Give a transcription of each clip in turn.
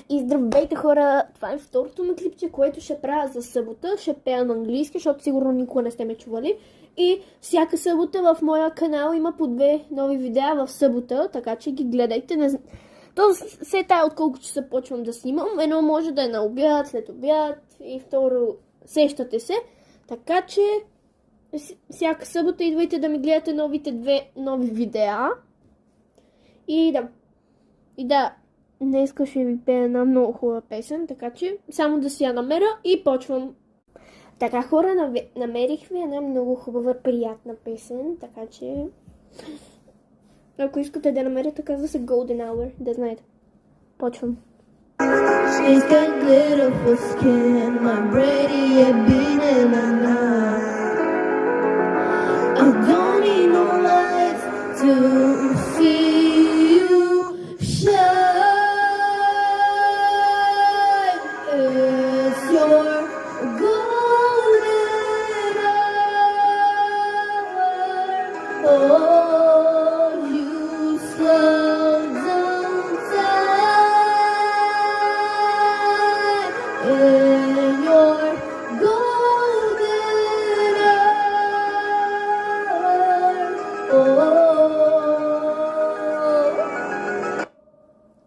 И здравейте хора, това е второто ми клипче, което ще правя за събота. Ще пея на английски, защото сигурно никога не сте ме чували. И всяка събота в моя канал има по 2 нови видеа в събота, така че ги гледайте. То се тая от колко часа почвам да снимам. Едно може да е на обяд, след обяд и второ сещате се. Така че всяка събота идвайте да ми гледате новите 2 нови видеа. И да, днес ще ви пея една много хубава песен, така че само да си я намеря и почвам. Така хора, намерих ви една много хубава, приятна песен, така че ако искате да намерите, казва се Golden Hour, да знаете. Почвам. She's got glitter for skin, my radiant being in the night. I don't need no lights to see you shine. It's your golden hour. Oh, you slow down time in your golden hour. Oh.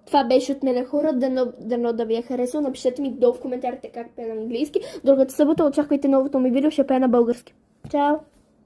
Това беше от мен хора, дано да ви е харесало. Напишете ми долу в коментарите как пея на английски. Другата събота очаквайте новото ми видео, ще пея на български. Чао!